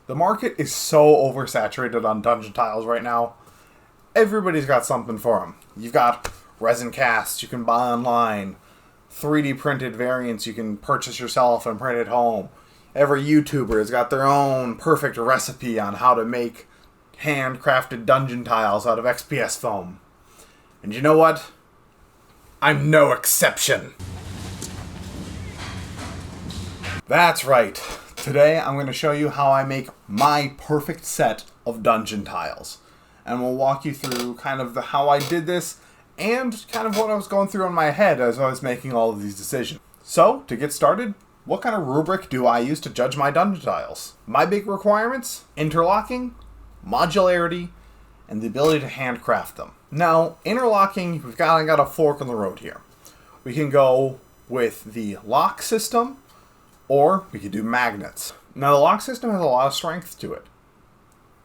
The market is so oversaturated on dungeon tiles right now. Everybody's got something for them. You've got resin casts you can buy online, 3D printed variants you can purchase yourself and print at home. Every YouTuber has got their own perfect recipe on how to make handcrafted dungeon tiles out of XPS foam. And you know what? I'm no exception. That's right. Today I'm going to show you how I make my perfect set of dungeon tiles. And we'll walk you through kind of how I did this and kind of what I was going through in my head as I was making all of these decisions. So, to get started, what kind of rubric do I use to judge my dungeon tiles? My big requirements: interlocking, modularity, and the ability to handcraft them. Now, interlocking, we've got a fork in the road here. We can go with the lock system, or we could do magnets. Now, the lock system has a lot of strength to it.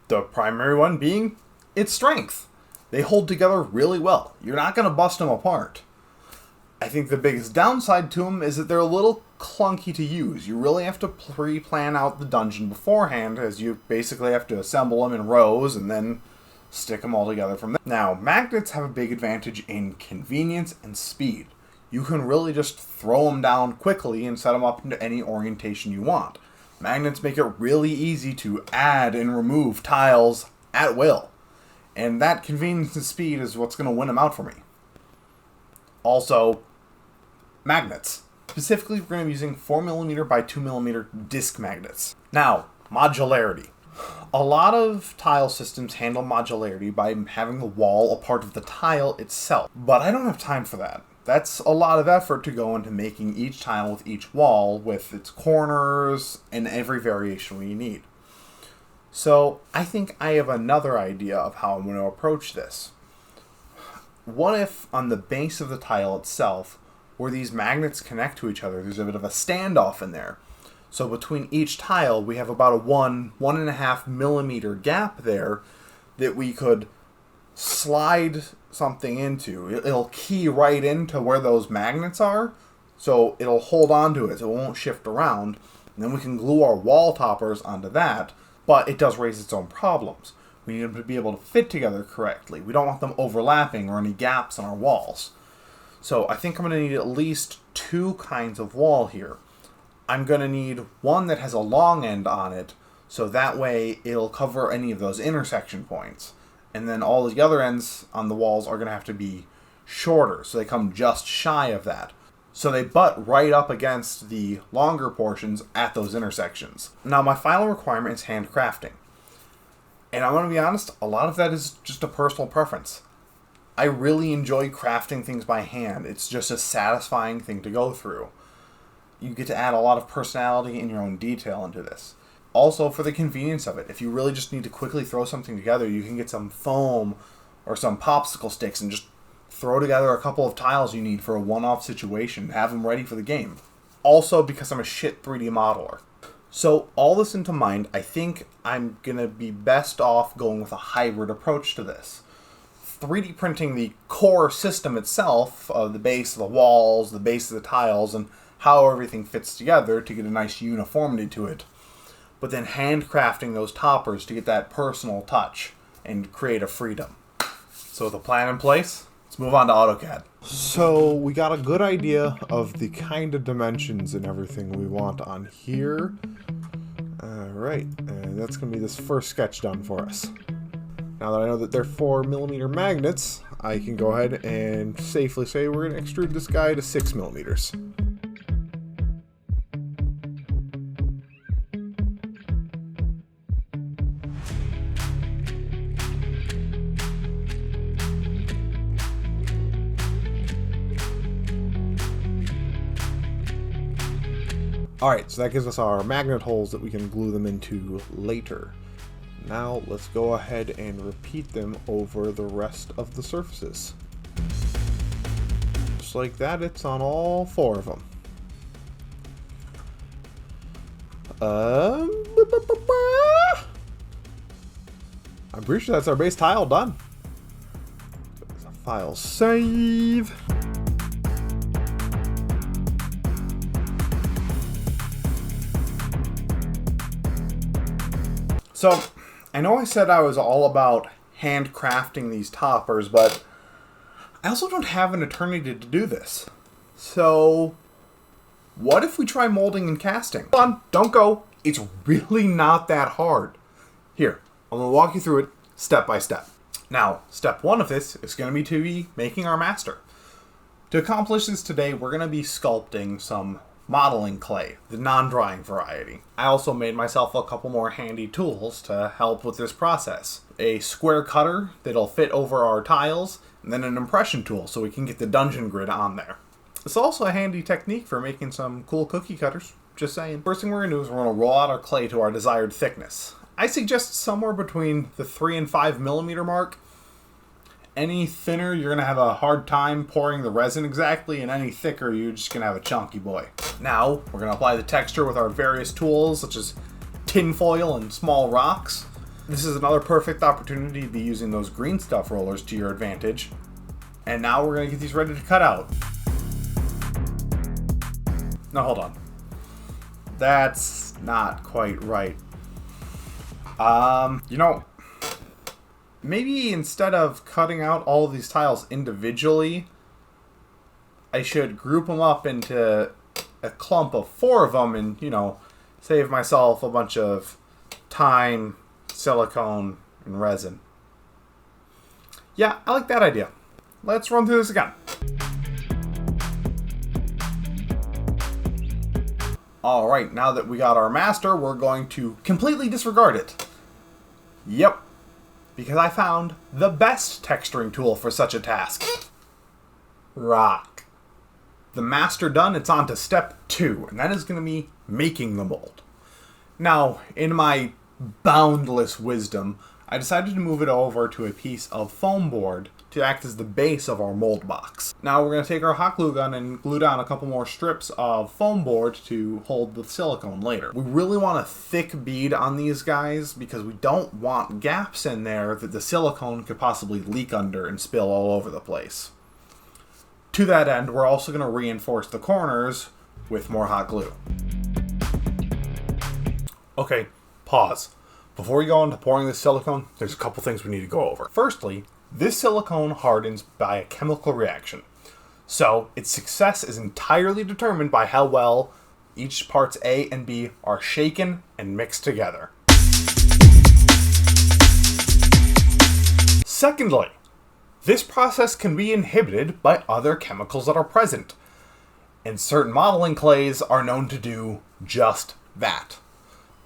The primary one being its strength. They hold together really well. You're not going to bust them apart. I think the biggest downside to them is that they're a little clunky to use. You really have to pre-plan out the dungeon beforehand, as you basically have to assemble them in rows and then stick them all together from there. Now, magnets have a big advantage in convenience and speed. You can really just throw them down quickly and set them up into any orientation you want. Magnets make it really easy to add and remove tiles at will. And that convenience and speed is what's going to win them out for me. Also, magnets. Specifically, we're going to be using 4mm by 2mm disc magnets. Now, modularity. A lot of tile systems handle modularity by having the wall a part of the tile itself. But I don't have time for that. That's a lot of effort to go into making each tile with each wall, with its corners, and every variation we need. So, I think I have another idea of how I'm going to approach this. What if, on the base of the tile itself, where these magnets connect to each other, there's a bit of a standoff in there. So between each tile, we have about a 1.5mm gap there that we could slide something into. It'll key right into where those magnets are, so it'll hold on to it, so it won't shift around. And then we can glue our wall toppers onto that, but it does raise its own problems. We need them to be able to fit together correctly. We don't want them overlapping or any gaps in our walls. So I think I'm going to need at least two kinds of wall here. I'm going to need one that has a long end on it, so that way it'll cover any of those intersection points. And then all the other ends on the walls are going to have to be shorter, so they come just shy of that. So they butt right up against the longer portions at those intersections. Now, my final requirement is handcrafting. And I'm going to be honest, a lot of that is just a personal preference. I really enjoy crafting things by hand. It's just a satisfying thing to go through. You get to add a lot of personality and your own detail into this. Also, for the convenience of it, if you really just need to quickly throw something together, you can get some foam or some popsicle sticks and just throw together a couple of tiles you need for a one-off situation and have them ready for the game. Also, because I'm a shit 3D modeler. So, all this into mind, I think I'm going to be best off going with a hybrid approach to this. 3D printing the core system itself, the base of the walls, the base of the tiles, and how everything fits together to get a nice uniformity to it. But then handcrafting those toppers to get that personal touch and create a freedom. So with a plan in place, let's move on to AutoCAD. So we got a good idea of the kind of dimensions and everything we want on here. Alright, and that's going to be this first sketch done for us. Now that I know that they're 4mm magnets, I can go ahead and safely say we're going to extrude this guy to 6mm. Alright, so that gives us our magnet holes that we can glue them into later. Now let's go ahead and repeat them over the rest of the surfaces. Just like that, it's on all four of them. I'm pretty sure that's our base tile done. File save. So, I know I said I was all about handcrafting these toppers, but I also don't have an eternity to do this. So, what if we try molding and casting? Hold on, don't go. It's really not that hard. Here, I'm going to walk you through it step by step. Now, step one of this is going to be making our master. To accomplish this today, we're going to be sculpting some modeling clay, the non-drying variety. I also made myself a couple more handy tools to help with this process. A square cutter that'll fit over our tiles, and then an impression tool so we can get the dungeon grid on there. It's also a handy technique for making some cool cookie cutters, just saying. First thing we're going to do is we're going to roll out our clay to our desired thickness. I suggest somewhere between the 3 and 5 millimeter mark. Any thinner, you're going to have a hard time pouring the resin exactly, and any thicker, you're just going to have a chunky boy. Now, we're going to apply the texture with our various tools, such as tin foil and small rocks. This is another perfect opportunity to be using those green stuff rollers to your advantage. And now we're going to get these ready to cut out. Now, hold on. That's not quite right. Maybe instead of cutting out all of these tiles individually, I should group them up into a clump of 4 of them and, save myself a bunch of time, silicone, and resin. Yeah, I like that idea. Let's run through this again. Alright, now that we got our master, we're going to completely disregard it. Yep. Because I found the best texturing tool for such a task. Rock. The master done, it's on to step 2, and that is going to be making the mold. Now, in my boundless wisdom, I decided to move it over to a piece of foam board to act as the base of our mold box. Now we're going to take our hot glue gun and glue down a couple more strips of foam board to hold the silicone later. We really want a thick bead on these guys because we don't want gaps in there that the silicone could possibly leak under and spill all over the place. To that end, we're also going to reinforce the corners with more hot glue. Okay, pause. Before we go into pouring this silicone, there's a couple things we need to go over. Firstly, this silicone hardens by a chemical reaction. So, its success is entirely determined by how well each parts A and B are shaken and mixed together. Secondly, this process can be inhibited by other chemicals that are present. And certain modeling clays are known to do just that.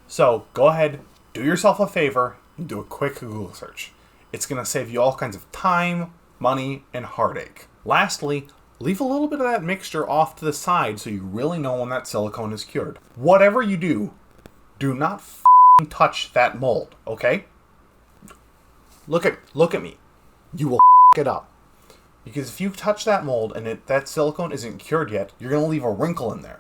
So, go ahead, do yourself a favor, and do a quick Google search. It's going to save you all kinds of time, money, and heartache. Lastly, leave a little bit of that mixture off to the side so you really know when that silicone is cured. Whatever you do, do not touch that mold, okay? Look at me. You will it up. Because if you touch that mold and that silicone isn't cured yet, you're going to leave a wrinkle in there.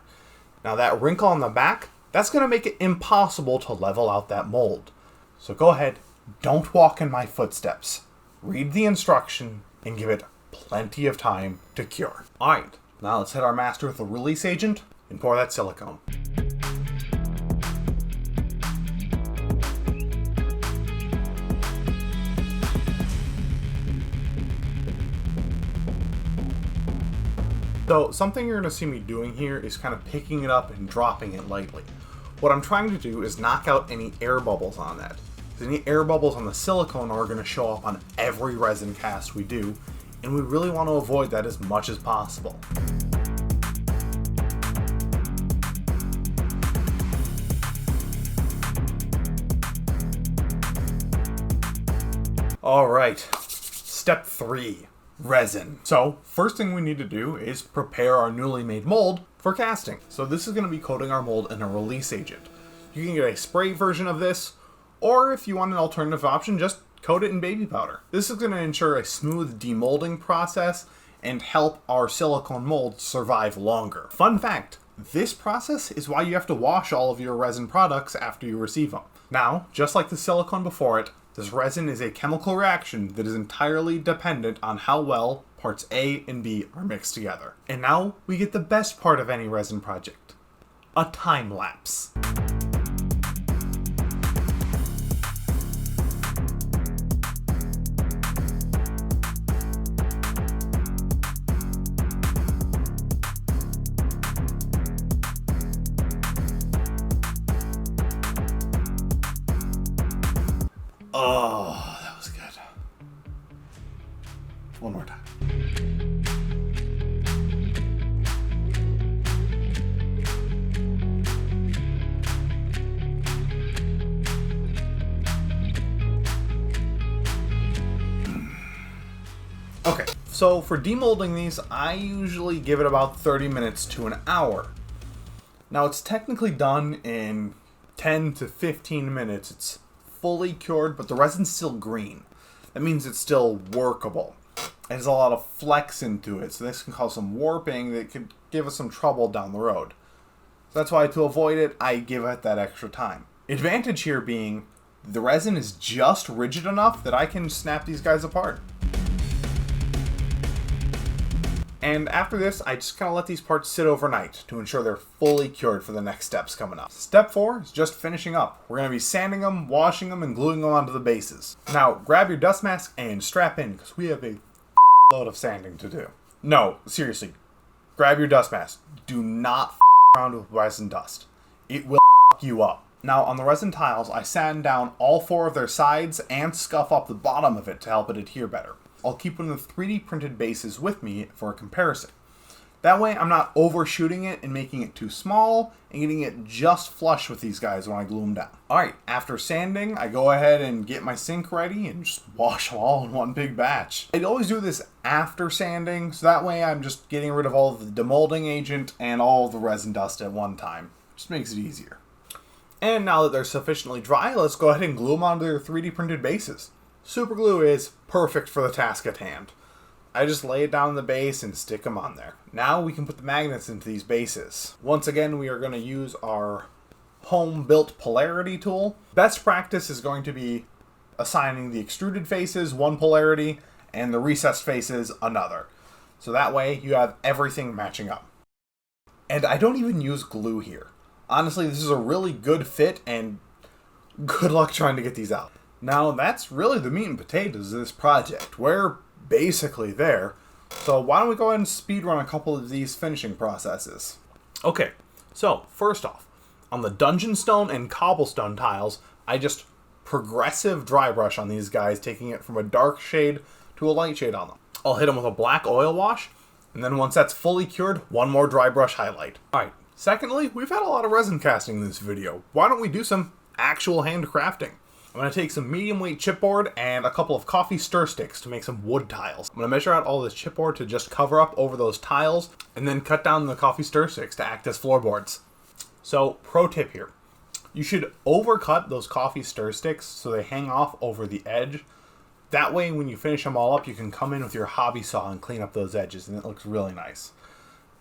Now that wrinkle on the back, that's going to make it impossible to level out that mold. So go ahead, don't walk in my footsteps. Read the instruction and give it plenty of time to cure. Alright, now let's hit our master with a release agent and pour that silicone. So something you're going to see me doing here is kind of picking it up and dropping it lightly. What I'm trying to do is knock out any air bubbles on that. Any air bubbles on the silicone are going to show up on every resin cast we do, and we really want to avoid that as much as possible. Alright, step 3. Resin. So, first thing we need to do is prepare our newly made mold for casting. So this is going to be coating our mold in a release agent. You can get a spray version of this, or if you want an alternative option, just coat it in baby powder. This is going to ensure a smooth demolding process and help our silicone mold survive longer. Fun fact, this process is why you have to wash all of your resin products after you receive them. Now, just like the silicone before it, this resin is a chemical reaction that is entirely dependent on how well parts A and B are mixed together. And now we get the best part of any resin project, a time lapse. Oh, that was good. One more time. Okay, so for demolding these, I usually give it about 30 minutes to an hour. Now it's technically done in 10 to 15 minutes. It's fully cured, but the resin's still green. That means it's still workable. It has a lot of flex into it, so this can cause some warping that could give us some trouble down the road. So that's why, to avoid it, I give it that extra time. Advantage here being, the resin is just rigid enough that I can snap these guys apart. And after this, I just kind of let these parts sit overnight to ensure they're fully cured for the next steps coming up. Step 4 is just finishing up. We're going to be sanding them, washing them, and gluing them onto the bases. Now, grab your dust mask and strap in, because we have a load of sanding to do. No, seriously, grab your dust mask. Do not around with resin dust. It will you up. Now, on the resin tiles, I sand down all 4 of their sides and scuff up the bottom of it to help it adhere better. I'll keep one of the 3D printed bases with me for a comparison. That way I'm not overshooting it and making it too small and getting it just flush with these guys when I glue them down. Alright, after sanding, I go ahead and get my sink ready and just wash them all in one big batch. I'd always do this after sanding, so that way I'm just getting rid of all of the demolding agent and all of the resin dust at one time. Just makes it easier. And now that they're sufficiently dry, let's go ahead and glue them onto their 3D printed bases. Super glue is perfect for the task at hand. I just lay it down on the base and stick them on there. Now we can put the magnets into these bases. Once again, we are going to use our home-built polarity tool. Best practice is going to be assigning the extruded faces one polarity and the recessed faces another. So that way you have everything matching up. And I don't even use glue here. Honestly, this is a really good fit, and good luck trying to get these out. Now, that's really the meat and potatoes of this project. We're basically there. So why don't we go ahead and speedrun a couple of these finishing processes. Okay, so first off, on the dungeon stone and cobblestone tiles, I just progressive dry brush on these guys, taking it from a dark shade to a light shade on them. I'll hit them with a black oil wash, and then once that's fully cured, one more dry brush highlight. Alright, secondly, we've had a lot of resin casting in this video. Why don't we do some actual hand crafting? I'm going to take some medium weight chipboard and a couple of coffee stir sticks to make some wood tiles. I'm going to measure out all this chipboard to just cover up over those tiles and then cut down the coffee stir sticks to act as floorboards. So, pro tip here. You should overcut those coffee stir sticks so they hang off over the edge. That way when you finish them all up, you can come in with your hobby saw and clean up those edges, and it looks really nice.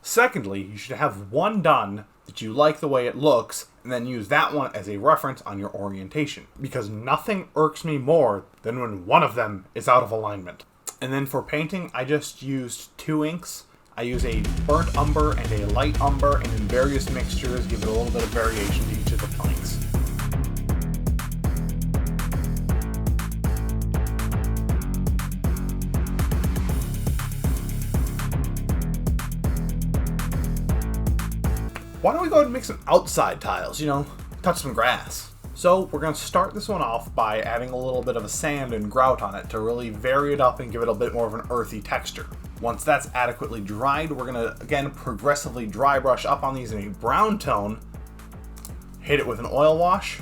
Secondly, you should have one done that you like the way it looks, and then use that one as a reference on your orientation, because nothing irks me more than when one of them is out of alignment. And then for painting, I just used 2 inks. I use a burnt umber and a light umber, and in various mixtures give it a little bit of variation to each of the planks. Why don't we go ahead and make some outside tiles, touch some grass. So we're going to start this one off by adding a little bit of a sand and grout on it to really vary it up and give it a bit more of an earthy texture. Once that's adequately dried, we're going to, again, progressively dry brush up on these in a brown tone, hit it with an oil wash,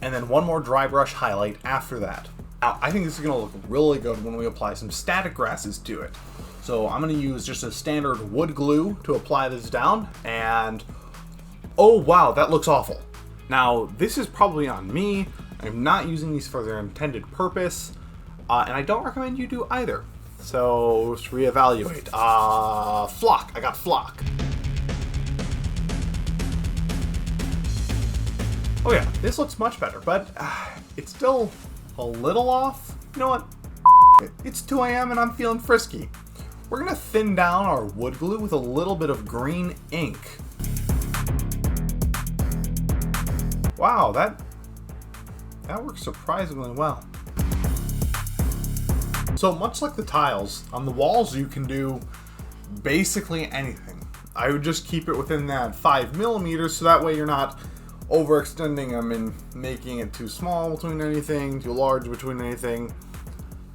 and then one more dry brush highlight after that. Now, I think this is going to look really good when we apply some static grasses to it. So I'm going to use just a standard wood glue to apply this down, and oh wow, that looks awful. Now, this is probably on me. I'm not using these for their intended purpose, and I don't recommend you do either. So let's reevaluate. Flock. I got flock. Oh yeah, this looks much better, but it's still a little off. You know what? It's 2 a.m. and I'm feeling frisky. We're going to thin down our wood glue with a little bit of green ink. Wow, that works surprisingly well. So much like the tiles, on the walls you can do basically anything. I would just keep it within that 5 millimeters so that way you're not overextending them and making it too small between anything, too large between anything.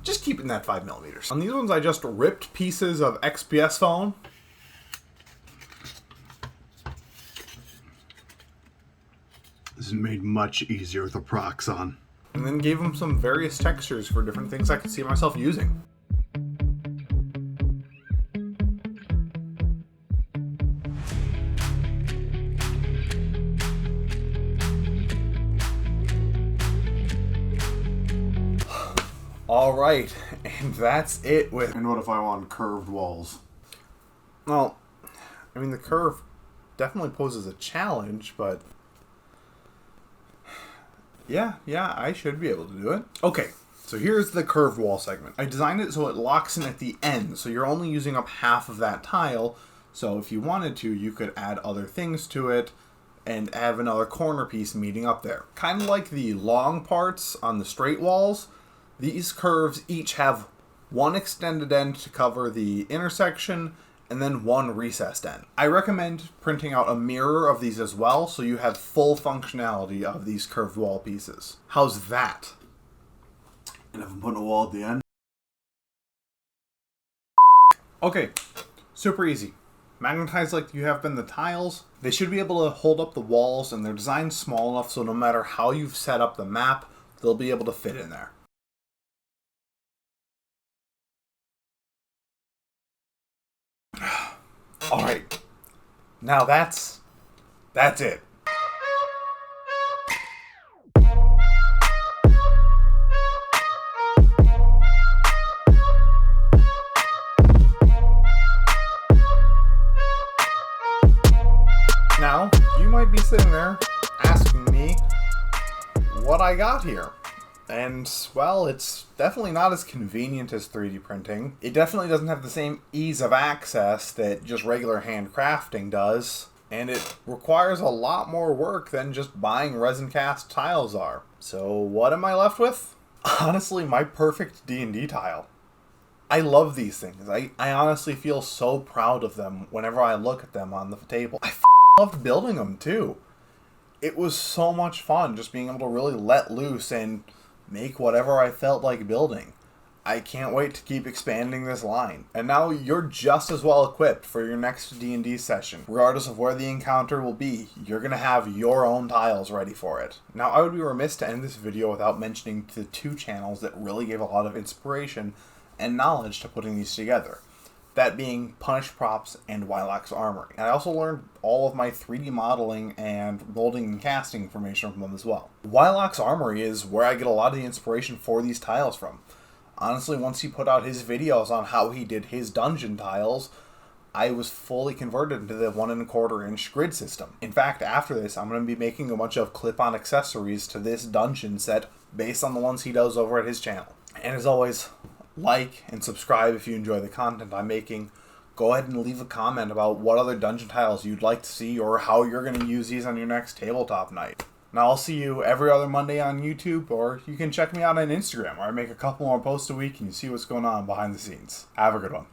Just keeping that 5 millimeters. On these ones, I just ripped pieces of XPS foam. This is made much easier with the Proxon. And then gave them some various textures for different things I could see myself using. Alright, and that's it with... And what if I want curved walls? Well, I mean, the curve definitely poses a challenge, but... Yeah, I should be able to do it. Okay, so here's the curved wall segment. I designed it so it locks in at the end, so you're only using up half of that tile, so if you wanted to, you could add other things to it and have another corner piece meeting up there. Kind of like the long parts on the straight walls, these curves each have one extended end to cover the intersection and then one recessed end. I recommend printing out a mirror of these as well so you have full functionality of these curved wall pieces. How's that? And if I'm putting a wall at the end? Okay, super easy. Magnetized like you have been the tiles, they should be able to hold up the walls, and they're designed small enough so no matter how you've set up the map, they'll be able to fit in there. Alright, now that's it. Now, you might be sitting there asking me what I got here. And, well, it's definitely not as convenient as 3D printing. It definitely doesn't have the same ease of access that just regular handcrafting does. And it requires a lot more work than just buying resin cast tiles are. So what am I left with? Honestly, my perfect D&D tile. I love these things. I honestly feel so proud of them whenever I look at them on the table. I loved building them too. It was so much fun just being able to really let loose and make whatever I felt like building. I can't wait to keep expanding this line. And now you're just as well equipped for your next D&D session. Regardless of where the encounter will be, you're going to have your own tiles ready for it. Now, I would be remiss to end this video without mentioning the two channels that really gave a lot of inspiration and knowledge to putting these together. That being Punish Props and Wylock's Armory. And I also learned all of my 3D modeling and molding and casting information from them as well. Wylock's Armory is where I get a lot of the inspiration for these tiles from. Honestly, once he put out his videos on how he did his dungeon tiles, I was fully converted into the 1¼ inch grid system. In fact, after this, I'm going to be making a bunch of clip-on accessories to this dungeon set based on the ones he does over at his channel. And as always, like and subscribe if you enjoy the content I'm making. Go ahead and leave a comment about what other dungeon tiles you'd like to see or how you're going to use these on your next tabletop night. Now I'll see you every other Monday on YouTube, or you can check me out on Instagram where I make a couple more posts a week and you see what's going on behind the scenes. Have a good one.